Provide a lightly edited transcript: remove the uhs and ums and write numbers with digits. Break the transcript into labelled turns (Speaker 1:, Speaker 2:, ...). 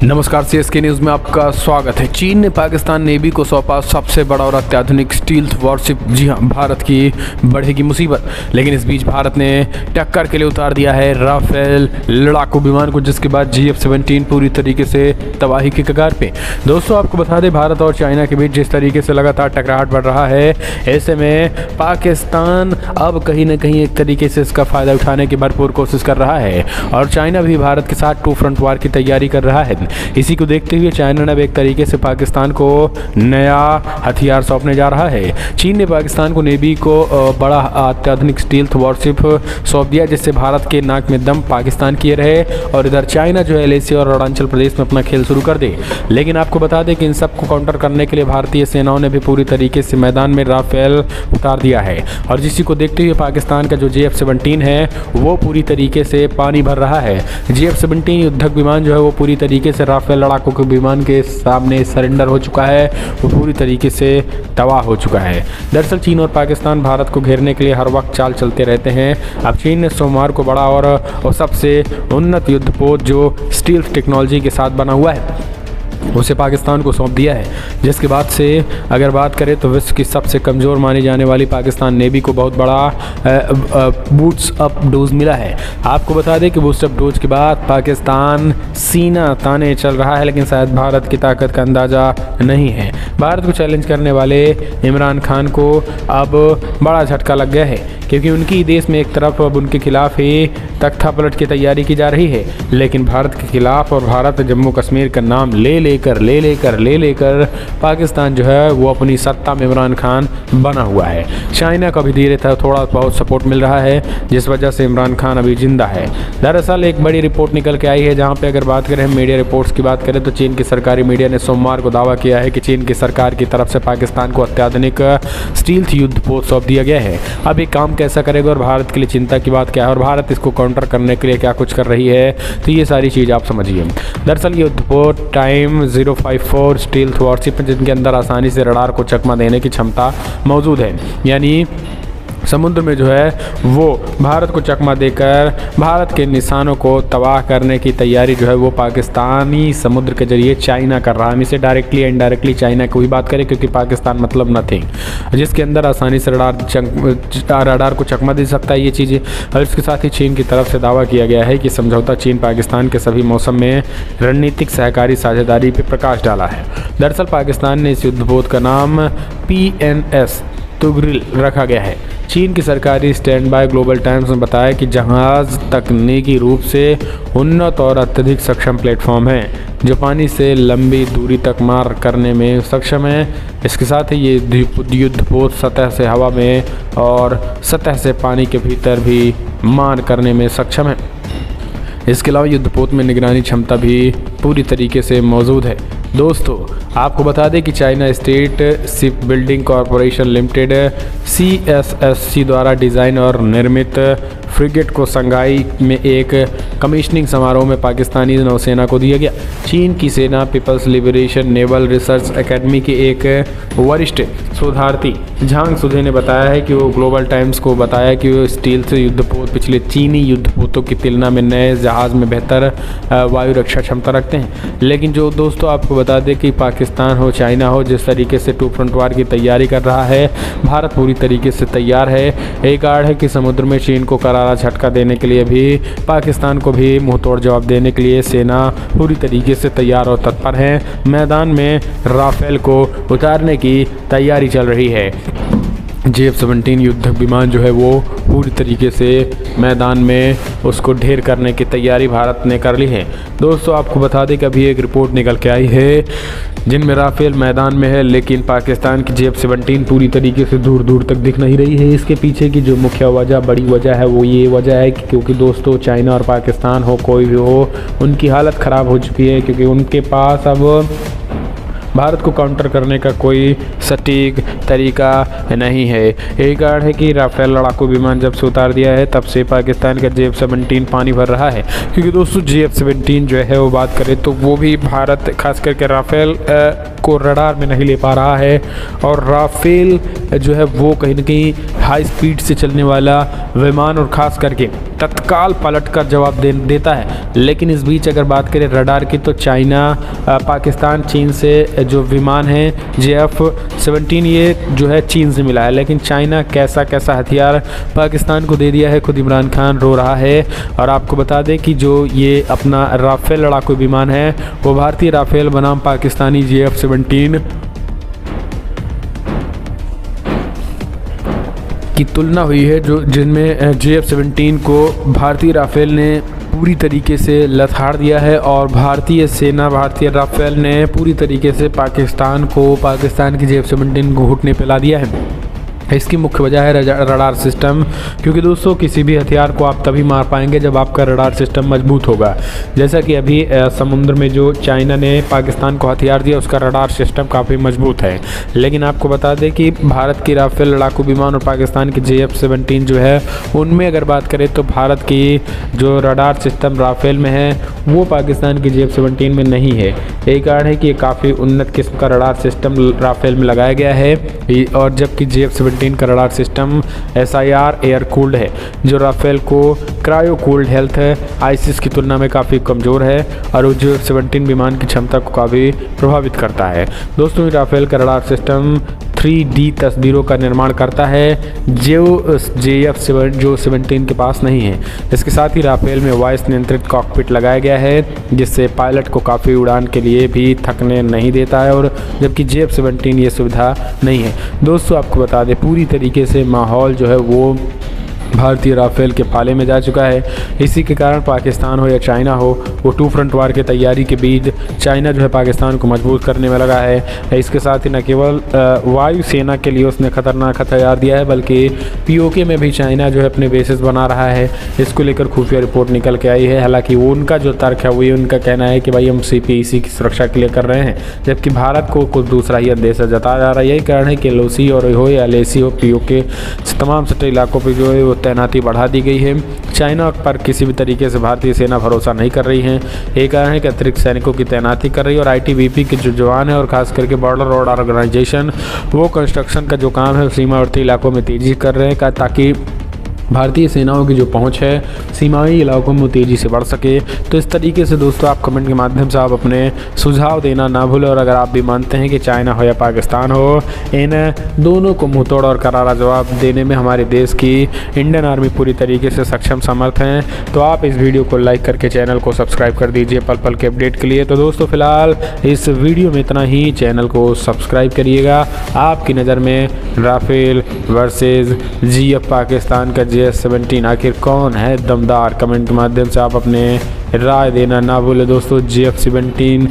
Speaker 1: नमस्कार, CSK news में आपका स्वागत है। चीन ने पाकिस्तान नेवी को सौंपा सबसे बड़ा और अत्याधुनिक स्टील्थ वॉरशिप। जी हां, भारत की बढ़ेगी मुसीबत। लेकिन इस बीच भारत ने टक्कर के लिए उतार दिया है राफेल लड़ाकू विमान को, जिसके बाद GF-17 पूरी तरीके से तबाही के कगार पे। दोस्तों, आपको बता दें, भारत और चाइना के बीच जिस तरीके से लगातार टकराहट बढ़ रहा है, ऐसे में पाकिस्तान अब कहीं ना कहीं एक तरीके से इसका फ़ायदा उठाने की भरपूर कोशिश कर रहा है और चाइना भी भारत के साथ टू फ्रंट वार की तैयारी कर रहा है। इसी को देखते हुए चाइना ने अब एक तरीके से पाकिस्तान को नया हथियार सौंपने जा रहा है। चीन ने पाकिस्तान को नेवी को बड़ा अत्याधुनिक स्टील्थ वॉरशिप सौंप दिया, जिससे भारत के नाक में दम पाकिस्तान किए रहे और इधर चाइना जो है LAC और अरुणाचल प्रदेश में अपना खेल शुरू कर दे। लेकिन आपको बता दें कि इन सब को काउंटर करने के लिए भारतीय सेनाओं ने भी पूरी तरीके से मैदान में राफेल उतार दिया है और जिसी को देखते हुए पाकिस्तान का जो GF-17 है वो पूरी तरीके से पानी भर रहा है। GF-17 युद्धक विमान जो है वो पूरी तरीके से राफेल लड़ाकू के विमान के सामने सरेंडर हो चुका है, वो पूरी तरीके से तबाह हो चुका है। दरअसल चीन और पाकिस्तान भारत को घेरने के लिए हर वक्त चाल चलते रहते हैं। अब चीन ने सोमवार को बड़ा और सबसे उन्नत युद्धपोत जो स्टील्थ टेक्नोलॉजी के साथ बना हुआ है उसे पाकिस्तान को सौंप दिया है, जिसके बाद से अगर बात करें तो विश्व की सबसे कमज़ोर मानी जाने वाली पाकिस्तान नेवी को बहुत बड़ा बूट्स अप डोज मिला है। आपको बता दें कि बूस्ट अप डोज के बाद पाकिस्तान सीना ताने चल रहा है, लेकिन शायद भारत की ताकत का अंदाज़ा नहीं है। भारत को चैलेंज करने वाले इमरान खान को अब बड़ा झटका लग गया है, क्योंकि उनकी देश में एक तरफ अब उनके खिलाफ ही तख्ता पलट की तैयारी की जा रही है, लेकिन भारत के खिलाफ और भारत जम्मू कश्मीर का नाम ले लेकर पाकिस्तान जो है वो अपनी सत्ता में इमरान खान बना हुआ है। चाइना का भी धीरे थोड़ा बहुत सपोर्ट मिल रहा है, जिस वजह से इमरान खान अभी जिंदा है। दरअसल एक बड़ी रिपोर्ट निकल के आई है, जहाँ पे अगर बात करें मीडिया रिपोर्ट्स की बात करें तो चीन की सरकारी मीडिया ने सोमवार को दावा किया है कि चीन की सरकार की तरफ से पाकिस्तान को अत्याधुनिक स्टील्थ युद्धपोत सौंप दिया गया है। अब एक काम कैसा करेगा और भारत के लिए चिंता की बात क्या है और भारत इसको काउंटर करने के लिए क्या कुछ कर रही है, तो ये सारी चीज़ आप समझिए। दरअसल ये युद्धपोत टाइम 054 स्टील्थ वॉरशिप, जिनके अंदर आसानी से रडार को चकमा देने की क्षमता मौजूद है, यानी समुद्र में जो है वो भारत को चकमा देकर भारत के निशानों को तबाह करने की तैयारी जो है वो पाकिस्तानी समुद्र के जरिए चाइना कर रहा है। हम इसे डायरेक्टली या इनडायरेक्टली चाइना को ही बात करें, क्योंकि पाकिस्तान मतलब नथिंग, जिसके अंदर आसानी से रडार को चकमा दे सकता है ये चीज़ें। और इसके साथ ही चीन की तरफ से दावा किया गया है कि समझौता चीन पाकिस्तान के सभी मौसम में रणनीतिक सहकारी साझेदारी पर प्रकाश डाला है। दरअसल पाकिस्तान ने इस युद्धपोत का नाम PNS तुगरिल रखा गया है। चीन की सरकारी स्टैंड बाय ग्लोबल टाइम्स ने बताया कि जहाज़ तकनीकी रूप से उन्नत और अत्यधिक सक्षम प्लेटफॉर्म है, जो पानी से लंबी दूरी तक मार करने में सक्षम है। इसके साथ ही ये युद्धपोत सतह से हवा में और सतह से पानी के भीतर भी मार करने में सक्षम है। इसके अलावा युद्धपोत में निगरानी क्षमता भी पूरी तरीके से मौजूद है। दोस्तों, आपको बता दें कि China state ship building corporation limited CSSC द्वारा डिज़ाइन और निर्मित फ्रिगेट को संघाई में एक कमीशनिंग समारोह में पाकिस्तानी नौसेना को दिया गया। चीन की सेना People's Liberation Naval Research Academy के एक वरिष्ठ शोधार्थी झांग सुधे ने बताया है कि वो ग्लोबल टाइम्स को बताया कि वो स्टील्थ युद्धपोत पिछले चीनी युद्धपोतों की तुलना में नए जहाज़ में बेहतर वायु रक्षा क्षमता रखते हैं। लेकिन जो दोस्तों आपको बता दें कि पाकिस्तान हो चाइना हो, जिस तरीके से टू फ्रंट वार की तैयारी कर रहा है, भारत पूरी तरीके से तैयार है। एक आड़ है कि समुद्र में चीन को करारा झटका देने के लिए भी पाकिस्तान को भी मुंहतोड़ जवाब देने के लिए सेना पूरी तरीके से तैयार और तत्पर है। मैदान में राफेल को उतारने की तैयारी चल रही है। GF-17 युद्धक विमान जो है वो पूरी तरीके से मैदान में उसको ढेर करने की तैयारी भारत ने कर ली है। दोस्तों, आपको बता दें कि अभी एक रिपोर्ट निकल के आई है जिनमें राफेल मैदान में है, लेकिन पाकिस्तान की GF-17 पूरी तरीके से दूर दूर तक दिख नहीं रही है। इसके पीछे की जो मुख्य वजह, बड़ी वजह है, वो ये वजह है कि क्योंकि दोस्तों चाइना और पाकिस्तान हो, कोई भी हो, उनकी हालत ख़राब हो चुकी है, क्योंकि उनके पास अब भारत को काउंटर करने का कोई सटीक तरीका नहीं है। एक कारण है कि राफेल लड़ाकू विमान जब से उतार दिया है तब से पाकिस्तान का GF-17 पानी भर रहा है, क्योंकि दोस्तों GF-17 जो है वो बात करें तो वो भी भारत खास करके राफेल को रडार में नहीं ले पा रहा है और राफेल जो है वो कहीं ना कहीं हाई स्पीड से चलने वाला विमान और ख़ास करके तत्काल पलटकर जवाब देता है। लेकिन इस बीच अगर बात करें रडार की तो चाइना पाकिस्तान चीन से जो विमान है JF-17 ये जो है चीन से मिला है, लेकिन चाइना कैसा हथियार पाकिस्तान को दे दिया है, खुद इमरान खान रो रहा है। और आपको बता दें कि जो ये अपना राफेल लड़ाकू विमान है वो भारतीय राफेल बनाम पाकिस्तानी JF-17 की तुलना हुई है, जो जिनमें JF-17 को भारतीय राफेल ने पूरी तरीके से लथाड़ दिया है और भारतीय सेना भारतीय राफेल ने पूरी तरीके से पाकिस्तान की JF-17 को घुटने पे ला दिया है। इसकी मुख्य वजह है रडार सिस्टम, क्योंकि दोस्तों किसी भी हथियार को आप तभी मार पाएंगे जब आपका रडार सिस्टम मजबूत होगा। जैसा कि अभी समुद्र में जो चाइना ने पाकिस्तान को हथियार दिया उसका रडार सिस्टम काफ़ी मजबूत है। लेकिन आपको बता दें कि भारत की राफेल लड़ाकू विमान और पाकिस्तान की JF-17 जो है उनमें अगर बात करें तो भारत की जो रडार सिस्टम राफेल में है वो पाकिस्तान की JF-17 में नहीं है। यही कारण है कि काफ़ी उन्नत किस्म का रडार सिस्टम राफेल में लगाया गया है, और जबकि JF-17 का radar system SIR air cooled है, जो राफेल को क्रायो कूल्ड हेल्थ है आईसिस की तुलना में काफ़ी कमज़ोर है और वो JF-17 विमान की क्षमता को काफ़ी प्रभावित करता है। दोस्तों राफेल का रडार सिस्टम 3D तस्वीरों का निर्माण करता है जो JF-17 के पास नहीं है। इसके साथ ही राफेल में वॉइस नियंत्रित कॉकपिट लगाया गया है जिससे पायलट को काफ़ी उड़ान के लिए भी थकने नहीं देता है, और जबकि JF-17 ये सुविधा नहीं है। दोस्तों आपको बता दें पूरी तरीके से माहौल जो है वो भारतीय राफेल के पाले में जा चुका है। इसी के कारण पाकिस्तान हो या चाइना हो, वो टू फ्रंट वार की तैयारी के बीच चाइना जो है पाकिस्तान को मजबूत करने में लगा है। इसके साथ ही न केवल वायु सेना के लिए उसने खतरनाक हथियार दिया है, बल्कि POK में भी चाइना जो है अपने बेसिस बना रहा है। इसको लेकर खुफिया रिपोर्ट निकल के आई है। हालांकि वो उनका जो तर्क है वही उनका कहना है कि भाई हम CPEC की सुरक्षा के लिए कर रहे हैं, जबकि भारत को कुछ दूसरा ही अंदेशा जताया जा रहा है। यही कारण है कि LOC और हो या LAC हो, POK तमाम सटे इलाकों पर जो है वो तैनाती बढ़ा दी गई है। चाइना पर किसी भी तरीके से भारतीय सेना भरोसा नहीं कर रही है। एक कारण है कि अतिरिक्त सैनिकों की तैनाती कर रही है, और ITBP के जो जवान है और खास करके बॉर्डर रोड ऑर्गेनाइजेशन वो कंस्ट्रक्शन का जो काम है सीमावर्ती इलाकों में तेजी कर रहे हैं ताकि भारतीय सेनाओं की जो पहुंच है सीमाई इलाकों में तेज़ी से बढ़ सके। तो इस तरीके से दोस्तों आप कमेंट के माध्यम से आप अपने सुझाव देना ना भूलें, और अगर आप भी मानते हैं कि चाइना हो या पाकिस्तान हो, इन दोनों को मुंहतोड़ और करारा जवाब देने में हमारे देश की इंडियन आर्मी पूरी तरीके से सक्षम समर्थ हैं, तो आप इस वीडियो को लाइक करके चैनल को सब्सक्राइब कर दीजिए पल पल के अपडेट के लिए। तो दोस्तों फिलहाल इस वीडियो में इतना ही, चैनल को सब्सक्राइब करिएगा। आपकी नज़र में राफेल वर्सेस GF पाकिस्तान का JF-17 आखिर कौन है दमदार? कमेंट के माध्यम से आप अपने राय देना ना भूलें दोस्तों। JF-17